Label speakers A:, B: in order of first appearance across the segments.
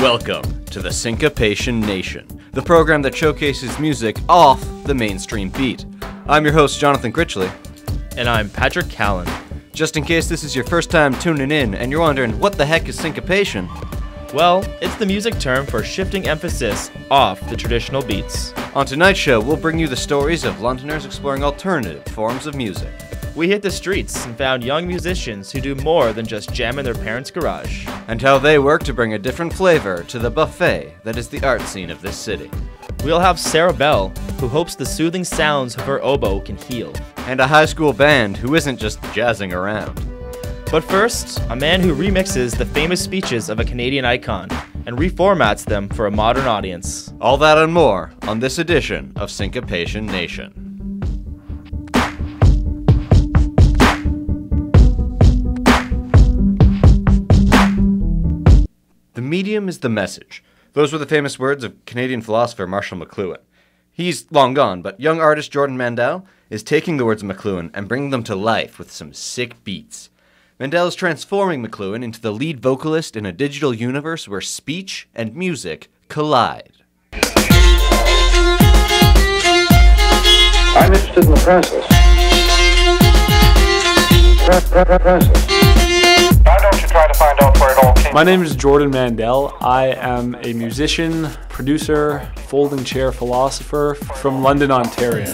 A: Welcome to the Syncopation Nation, the program that showcases music off the mainstream beat. I'm your host, Jonathan Critchley.
B: And I'm Patrick Callan.
A: Just in case this is your first time tuning in and you're wondering what the heck is syncopation?
B: Well, it's the music term for shifting emphasis off the traditional beats.
A: On tonight's show, we'll bring you the stories of Londoners exploring alternative forms of music.
B: We hit the streets and found young musicians who do more than just jam in their parents' garage.
A: And how they work to bring a different flavor to the buffet that is the art scene of this city.
B: We'll have Sarah Bell, who hopes the soothing sounds of her oboe can heal.
A: And a high school band who isn't just jazzing around.
B: But first, a man who remixes the famous speeches of a Canadian icon and reformats them for a modern audience.
A: All that and more on this edition of Syncopation Nation. The medium is the message. Those were the famous words of Canadian philosopher Marshall McLuhan. He's long gone, but young artist Jordan Mandel is taking the words of McLuhan and bringing them to life with some sick beats. Mandel is transforming McLuhan into the lead vocalist in a digital universe where speech and music collide.
C: I'm interested in the process. Process. Why don't you try to find out where it all came from?
D: My name is Jordan Mandel. I am a musician, producer, folding chair philosopher from London, Ontario.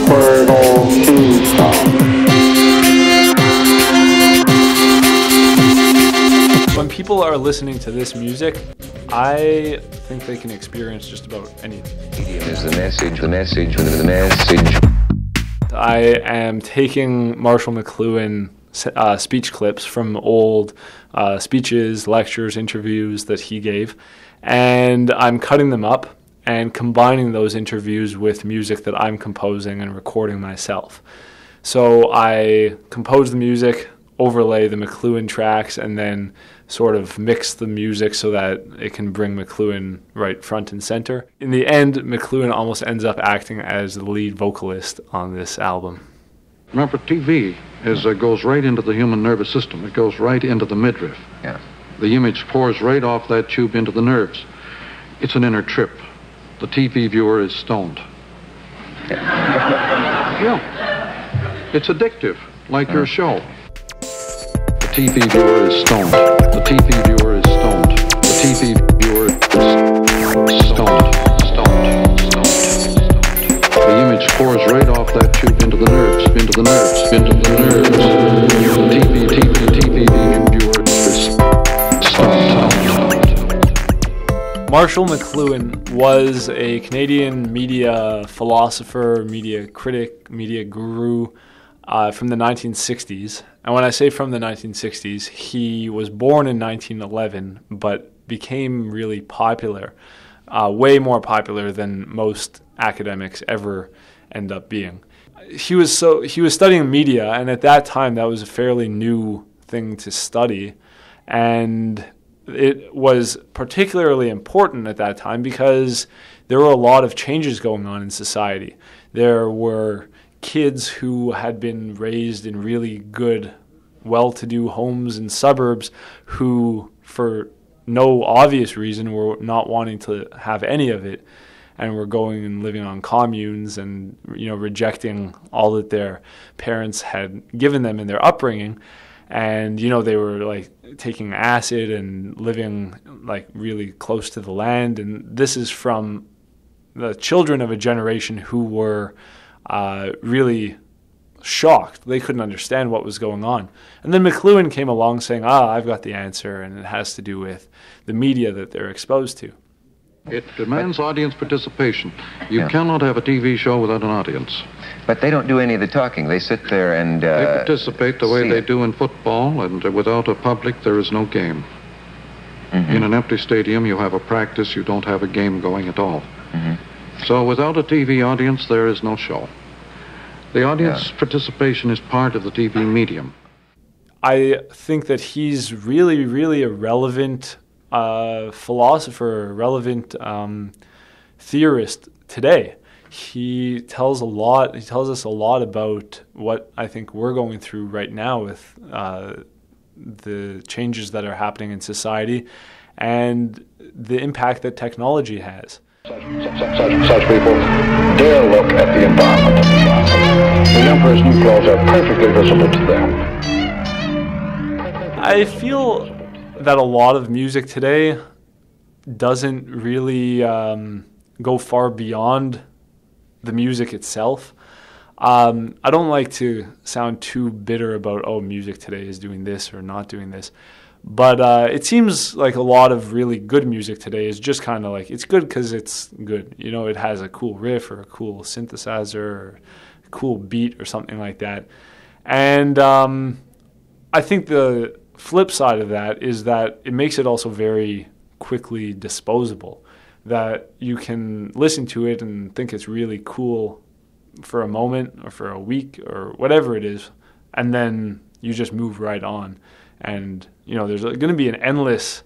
C: Where it all came from.
D: When people are listening to this music, I think they can experience just about anything.
E: Is the message.
D: I am taking Marshall McLuhan speech clips from old speeches, lectures, interviews that he gave, and I'm cutting them up and combining those interviews with music that I'm composing and recording myself. So I compose the music, overlay the McLuhan tracks, and then sort of mix the music so that it can bring McLuhan right front and center. In the end, McLuhan almost ends up acting as the lead vocalist on this album.
F: Remember, TV goes right into the human nervous system. It goes right into the midriff.
E: Yeah.
F: The image pours right off that tube into the nerves. It's an inner trip. The TV viewer is stoned. Yeah. It's addictive, like your show. The TV viewer is stoned. The TV viewer is stoned. The TV viewer is stoned. The image pours right off that tube into the nerves, into the nerves, into the nerves. The TV viewer is stoned.
D: Marshall McLuhan was a Canadian media philosopher, media critic, media guru from the 1960s. And when I say from the 1960s, he was born in 1911, but became really popular, way more popular than most academics ever end up being. He was studying media, and at that time that was a fairly new thing to study, and it was particularly important at that time because there were a lot of changes going on in society. There were kids who had been raised in really good, well-to-do homes in suburbs who, for no obvious reason, were not wanting to have any of it, and were going and living on communes and, rejecting all that their parents had given them in their upbringing. And, they were like taking acid and living like really close to the land. And this is from the children of a generation who were really shocked. They couldn't understand what was going on. And then McLuhan came along saying, I've got the answer, and it has to do with the media that they're exposed to.
F: It demands audience participation. You cannot have a TV show without an audience.
E: But they don't do any of the talking. They sit there and
F: they participate the way they do in football, and without a public, there is no game. Mm-hmm. In an empty stadium, you have a practice, you don't have a game going at all. Mm-hmm. So without a TV audience, there is no show. The audience participation is part of the TV medium.
D: I think that he's really, really a relevant philosopher, relevant theorist today. He tells us a lot about what I think we're going through right now with the changes that are happening in society and the impact that technology has.
C: Such people dare look at the environment. The Emperor's new clothes are perfectly visible to them.
D: I feel that a lot of music today doesn't really go far beyond the music itself. I don't like to sound too bitter about, music today is doing this or not doing this. But it seems like a lot of really good music today is just kind of like, it's good because it's good. You know, it has a cool riff or a cool synthesizer or a cool beat or something like that. And I think the flip side of that is that it makes it also very quickly disposable, that you can listen to it and think it's really cool for a moment or for a week or whatever it is, and then you just move right on. And, you know, there's going to be an endless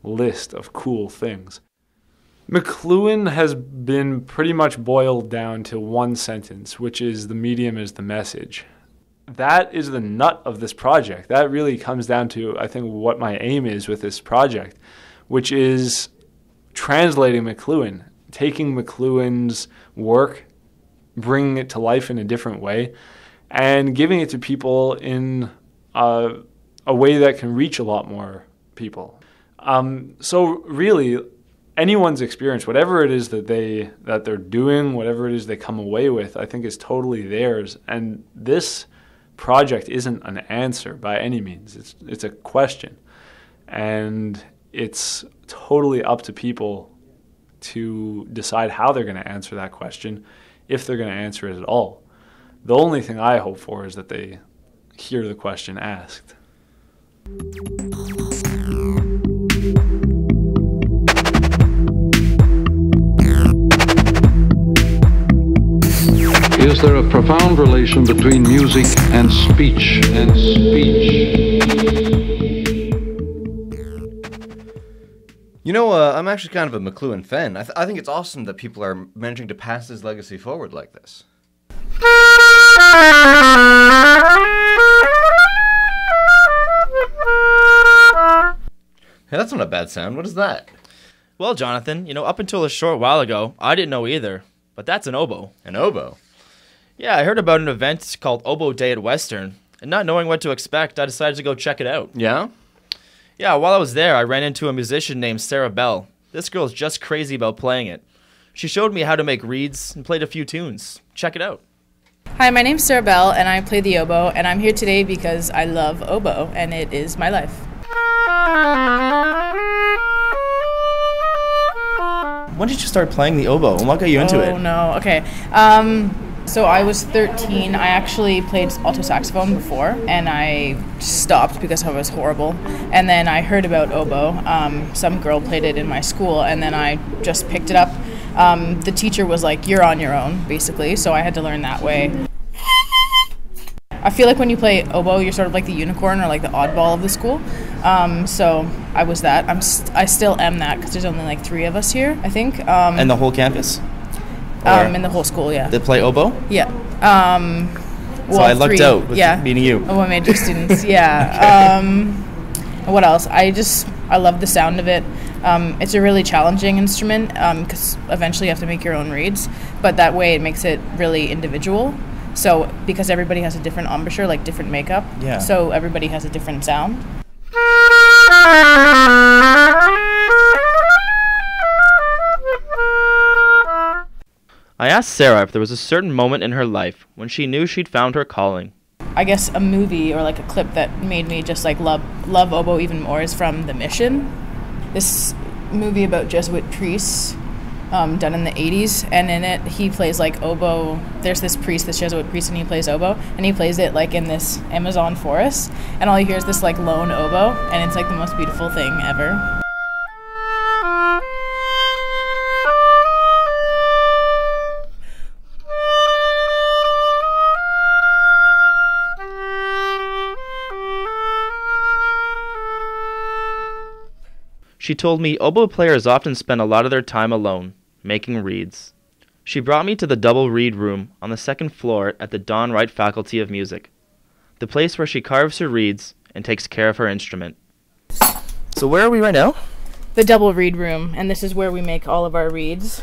D: list of cool things. McLuhan has been pretty much boiled down to one sentence, which is the medium is the message. That is the nut of this project. That really comes down to, I think, what my aim is with this project, which is translating McLuhan, taking McLuhan's work, bringing it to life in a different way, and giving it to people in a way that can reach a lot more people. So really, anyone's experience, whatever it is that they're doing, whatever it is they come away with, I think is totally theirs. And this project isn't an answer by any means. It's a question, and it's totally up to people to decide how they're going to answer that question, if they're going to answer it at all. The only thing I hope for is that they hear the question asked.
F: Is there a profound relation between music and speech?
A: You know, I'm actually kind of a McLuhan fan. I think it's awesome that people are managing to pass his legacy forward like this. Hey, that's not a bad sound. What is that?
B: Well, Jonathan, up until a short while ago, I didn't know either, but that's an oboe.
A: An oboe?
B: Yeah, I heard about an event called Oboe Day at Western, and not knowing what to expect, I decided to go check it out.
A: Yeah?
B: Yeah, while I was there, I ran into a musician named Sarah Bell. This girl's just crazy about playing it. She showed me how to make reeds and played a few tunes. Check it out.
G: Hi, my name's Sarah Bell, and I play the oboe, and I'm here today because I love oboe, and it is my life.
B: When did you start playing the oboe, and what got you into it?
G: Oh, no. Okay. So I was 13. I actually played alto saxophone before, and I stopped because I was horrible. And then I heard about oboe. Some girl played it in my school, and then I just picked it up. The teacher was like, you're on your own, basically, so I had to learn that way. I feel like when you play oboe, you're sort of like the unicorn or like the oddball of the school. So I was that. I still am that because there's only like 3 of us here, I think.
B: And the whole campus?
G: In the whole school, yeah.
B: They play oboe?
G: Yeah.
B: So I lucked out with meeting you.
G: Oh, major students, yeah. What else? I love the sound of it. It's a really challenging instrument because eventually you have to make your own reeds, but that way it makes it really individual. So because everybody has a different embouchure, like different makeup, so everybody has a different sound.
B: I asked Sarah if there was a certain moment in her life when she knew she'd found her calling.
G: I guess a movie or like a clip that made me just like love oboe even more is from The Mission. This movie about Jesuit priests done in the 80s, and in it he plays like oboe. There's this Jesuit priest, and he plays oboe, and he plays it like in this Amazon forest, and all you hear is this like lone oboe, and it's like the most beautiful thing ever.
B: She told me oboe players often spend a lot of their time alone, making reeds. She brought me to the double reed room on the 2nd floor at the Don Wright Faculty of Music. the place where she carves her reeds and takes care of her instrument. So where are we right now?
G: The double reed room, and this is where we make all of our reeds.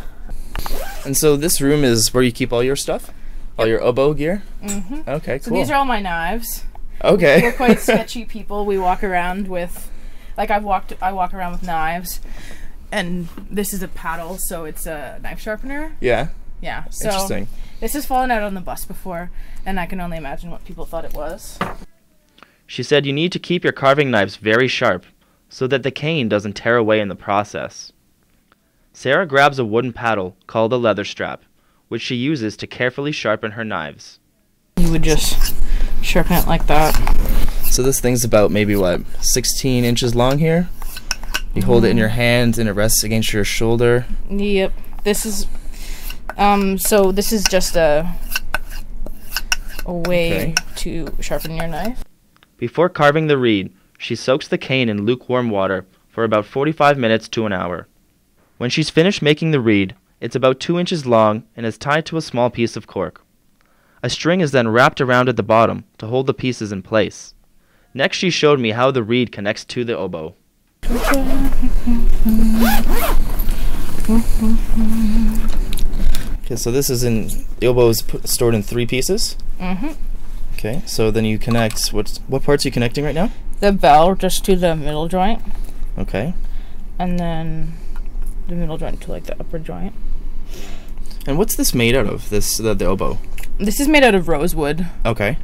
B: And so this room is where you keep all your stuff? All your oboe gear?
G: Mm-hmm.
B: Okay, cool.
G: So these are all my knives.
B: Okay.
G: We're quite sketchy people. We walk around with, like I walk around with knives, and this is a paddle, so it's a knife sharpener.
B: Yeah.
G: Yeah. So
B: Interesting.
G: this has fallen out on the bus before, and I can only imagine what people thought it was.
B: She said you need to keep your carving knives very sharp so that the cane doesn't tear away in the process. Sarah grabs a wooden paddle called a leather strap, which she uses to carefully sharpen her knives.
G: You would just sharpen it like that.
B: So this thing's about maybe, 16 inches long here? You hold it in your hand and it rests against your shoulder.
G: Yep. This is, so this is just a way to sharpen your knife.
B: Before carving the reed, she soaks the cane in lukewarm water for about 45 minutes to an hour. When she's finished making the reed, it's about 2 inches long and is tied to a small piece of cork. A string is then wrapped around at the bottom to hold the pieces in place. Next, she showed me how the reed connects to the oboe. Okay, so this is the oboe is stored in 3 pieces?
G: Mm-hmm.
B: Okay, so then you connect, what parts are you connecting right now?
G: The bell just to the middle joint.
B: Okay.
G: And then the middle joint to like the upper joint.
B: And what's this made out of, the oboe?
G: This is made out of rosewood.
B: Okay.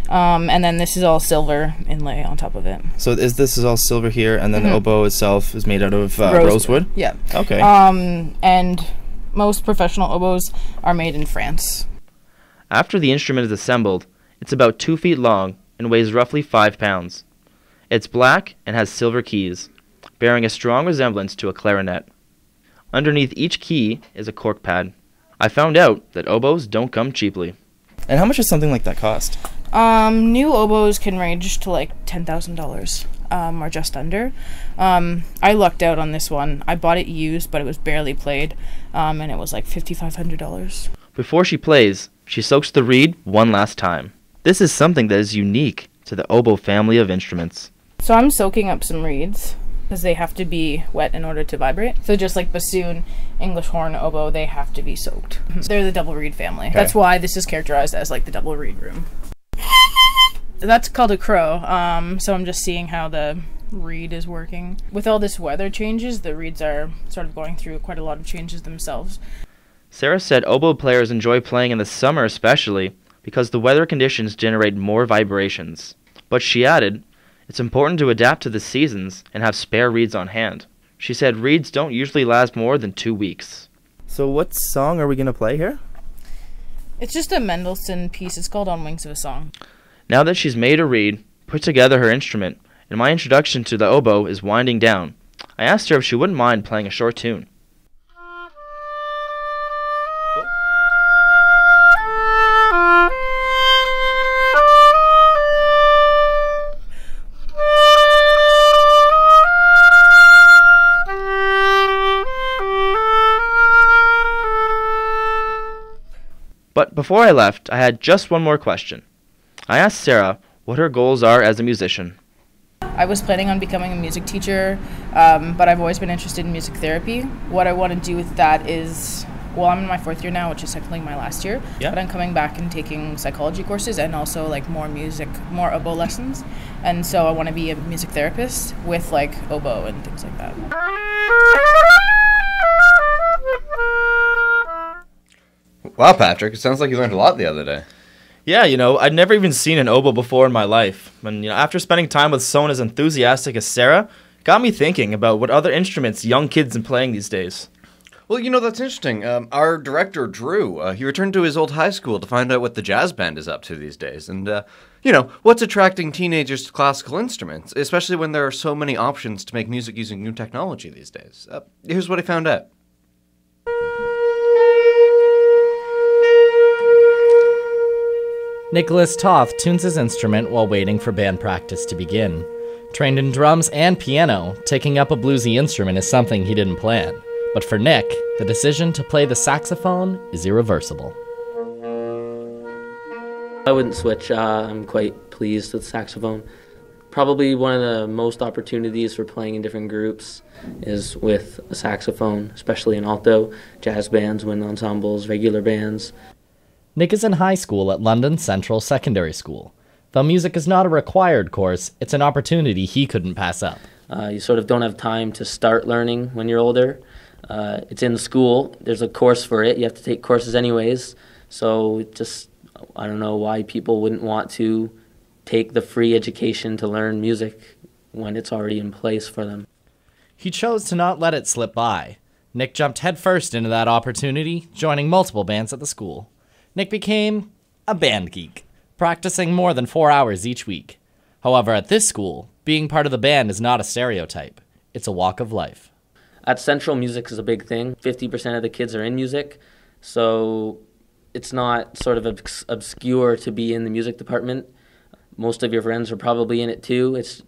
G: And then this is all silver inlay on top of it.
B: So this is all silver here, and then the oboe itself is made out of rosewood?
G: Yeah.
B: Okay.
G: And most professional oboes are made in France.
B: After the instrument is assembled, it's about 2 feet long and weighs roughly 5 pounds. It's black and has silver keys, bearing a strong resemblance to a clarinet. Underneath each key is a cork pad. I found out that oboes don't come cheaply. And how much does something like that cost?
G: New oboes can range to like $10,000, or just under. I lucked out on this one. I bought it used, but it was barely played, and it was like $5,500.
B: Before she plays, she soaks the reed one last time. This is something that is unique to the oboe family of instruments.
G: So I'm soaking up some reeds, because they have to be wet in order to vibrate. So just like bassoon, English horn, oboe, they have to be soaked. They're the double reed family. Okay. That's why this is characterized as like the double reed room. That's called a crow. So I'm just seeing how the reed is working. With all this weather changes, the reeds are sort of going through quite a lot of changes themselves.
B: Sarah said oboe players enjoy playing in the summer especially because the weather conditions generate more vibrations. But she added, it's important to adapt to the seasons and have spare reeds on hand. She said reeds don't usually last more than 2 weeks. So what song are we going to play here?
G: It's just a Mendelssohn piece. It's called On Wings of a Song.
B: Now that she's made a reed, put together her instrument, and my introduction to the oboe is winding down, I asked her if she wouldn't mind playing a short tune. But before I left, I had just one more question. I asked Sarah what her goals are as a musician.
G: I was planning on becoming a music teacher, but I've always been interested in music therapy. What I want to do with that is, well, I'm in my 4th year now, which is technically my last year, but I'm coming back and taking psychology courses and also like more oboe lessons. And so I want to be a music therapist with like oboe and things like that.
A: Wow, Patrick, it sounds like you learned a lot the other day.
B: Yeah, I'd never even seen an oboe before in my life. And, after spending time with someone as enthusiastic as Sarah, it got me thinking about what other instruments young kids are playing these days.
A: Well, that's interesting. Our director, Drew, he returned to his old high school to find out what the jazz band is up to these days. And, what's attracting teenagers to classical instruments, especially when there are so many options to make music using new technology these days. Here's what he found out.
H: Nicholas Toth tunes his instrument while waiting for band practice to begin. Trained in drums and piano, taking up a bluesy instrument is something he didn't plan. But for Nick, the decision to play the saxophone is irreversible.
I: I wouldn't switch. I'm quite pleased pleased with saxophone. Probably one of the most opportunities for playing in different groups is with a saxophone, especially in alto, jazz bands, wind ensembles, regular bands.
H: Nick is in high school at London Central Secondary School. Though music is not a required course, it's an opportunity he couldn't pass up.
I: You sort of don't have time to start learning when you're older. It's in school. There's a course for it. You have to take courses anyways. So I don't know why people wouldn't want to take the free education to learn music when it's already in place for them.
H: He chose to not let it slip by. Nick jumped headfirst into that opportunity, joining multiple bands at the school. Nick became a band geek, practicing more than 4 hours each week. However, at this school, being part of the band is not a stereotype. It's a walk of life.
I: At Central, music is a big thing. 50% of the kids are in music, so it's not sort of obscure to be in the music department. Most of your friends are probably in it too. It's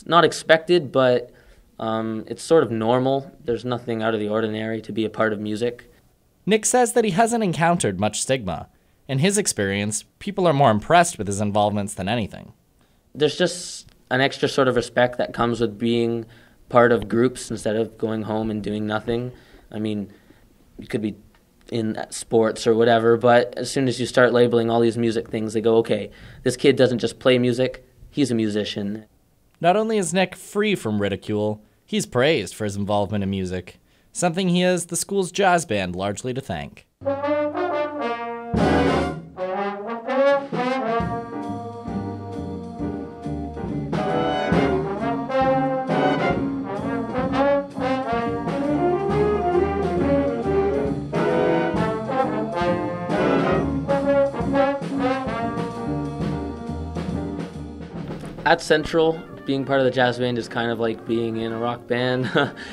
I: not expected, but it's sort of normal. There's nothing out of the ordinary to be a part of music.
H: Nick says that he hasn't encountered much stigma. In his experience, people are more impressed with his involvements than anything.
I: There's just an extra sort of respect that comes with being part of groups instead of going home and doing nothing. I mean, you could be in sports or whatever, but as soon as you start labeling all these music things, they go, okay, this kid doesn't just play music, he's a musician.
H: Not only is Nick free from ridicule, he's praised for his involvement in music, something he has the school's jazz band largely to thank.
I: At Central, being part of the jazz band is kind of like being in a rock band.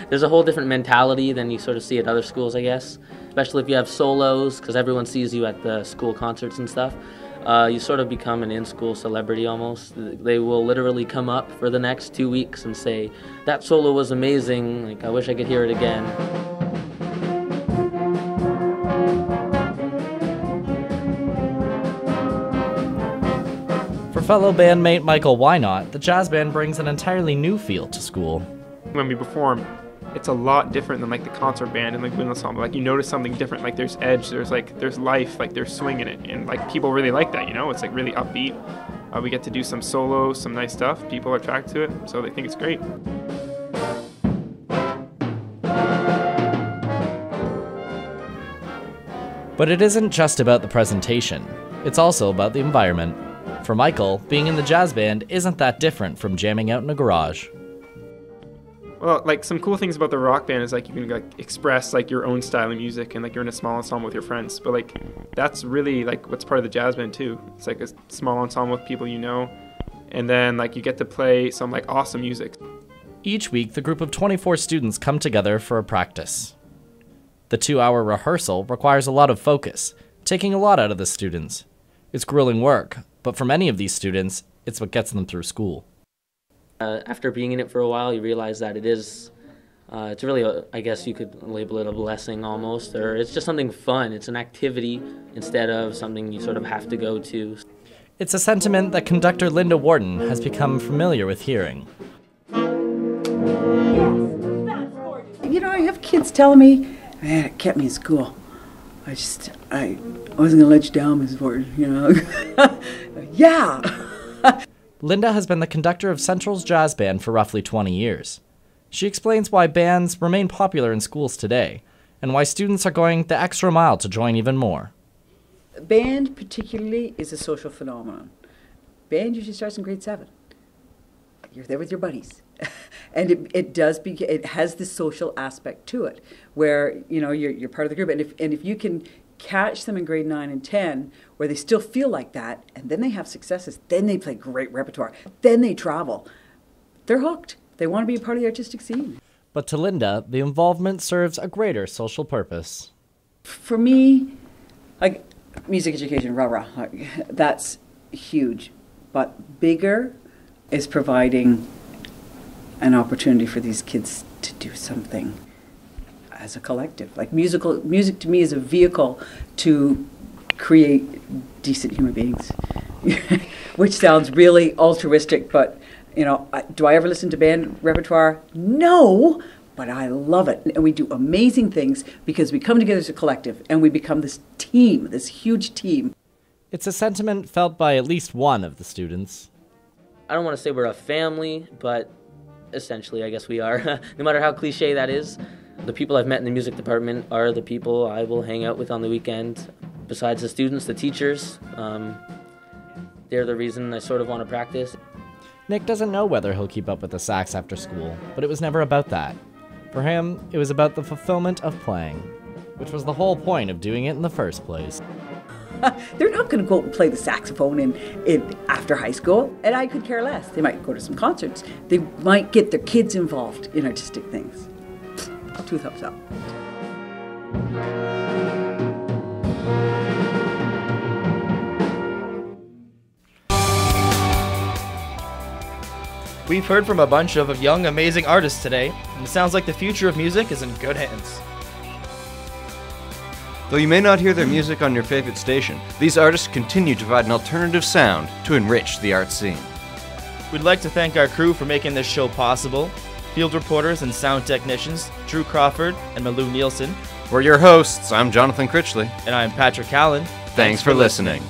I: There's a whole different mentality than you sort of see at other schools, I guess. Especially if you have solos, because everyone sees you at the school concerts and stuff. You sort of become an in-school celebrity almost. They will literally come up for the next 2 weeks and say, that solo was amazing, like I wish I could hear it again.
H: For fellow bandmate Michael Wynot, the jazz band brings an entirely new feel to school.
J: When we perform, it's a lot different than like the concert band and like wind ensemble. Like you notice something different. Like there's edge, there's life, like there's swing in it, and like people really like that. You know, it's like really upbeat. We get to do some solos, some nice stuff. People are attracted to it, so they think it's great.
H: But it isn't just about the presentation. It's also about the environment. For Michael, being in the jazz band isn't that different from jamming out in a garage.
J: Well, like some cool things about the rock band is like you can like express like your own style of music and like you're in a small ensemble with your friends. But like that's really like what's part of the jazz band too. It's like a small ensemble with people you know, and then like you get to play some like awesome music.
H: Each week, the group of 24 students come together for a practice. The 2-hour rehearsal requires a lot of focus, taking a lot out of the students. It's grueling work, but for many of these students, it's what gets them through school.
I: After being in it for a while, you realize that it's really, I guess you could label it a blessing almost, or it's just something fun. It's an activity instead of something you sort of have to go to.
H: It's a sentiment that conductor Linda Warden has become familiar with hearing.
K: You know, I have kids telling me, man, it kept me in school. I wasn't going to let you down, Ms. Warden, you know. Yeah!
H: Linda has been the conductor of Central's jazz band for roughly 20 years. She explains why bands remain popular in schools today, and why students are going the extra mile to join even more.
K: Band, particularly, is a social phenomenon. Band usually starts in grade 7. You're there with your buddies. And it has this social aspect to it, where you know you're part of the group, and if you can catch them in grade 9 and 10, where they still feel like that, and then they have successes, then they play great repertoire, then they travel, they're hooked. They want to be a part of the artistic scene.
H: But to Linda, the involvement serves a greater social purpose.
K: For me, like music education, rah-rah, that's huge, but bigger is providing an opportunity for these kids to do something as a collective. Like music to me is a vehicle to create decent human beings. which sounds really altruistic, but, you know, do I ever listen to band repertoire? No, but I love it. And we do amazing things because we come together as a collective and we become this team, this huge team.
H: It's a sentiment felt by at least one of the students.
I: I don't want to say we're a family, but essentially I guess we are. No matter how cliche that is. The people I've met in the music department are the people I will hang out with on the weekend. Besides the students, the teachers, they're the reason I sort of want to practice.
H: Nick doesn't know whether he'll keep up with the sax after school, but it was never about that. For him, it was about the fulfillment of playing, which was the whole point of doing it in the first place.
K: They're not going to go out and play the saxophone in after high school, and I could care less. They might go to some concerts. They might get their kids involved in artistic things. 2 thumbs up.
B: We've heard from a bunch of young, amazing artists today, and it sounds like the future of music is in good hands.
A: Though you may not hear their music on your favorite station, these artists continue to provide an alternative sound to enrich the art scene.
B: We'd like to thank our crew for making this show possible. Field reporters and sound technicians, Drew Crawford and Malou Nielsen.
A: We're your hosts. I'm Jonathan Critchley.
B: And I'm Patrick Callan.
A: Thanks for listening.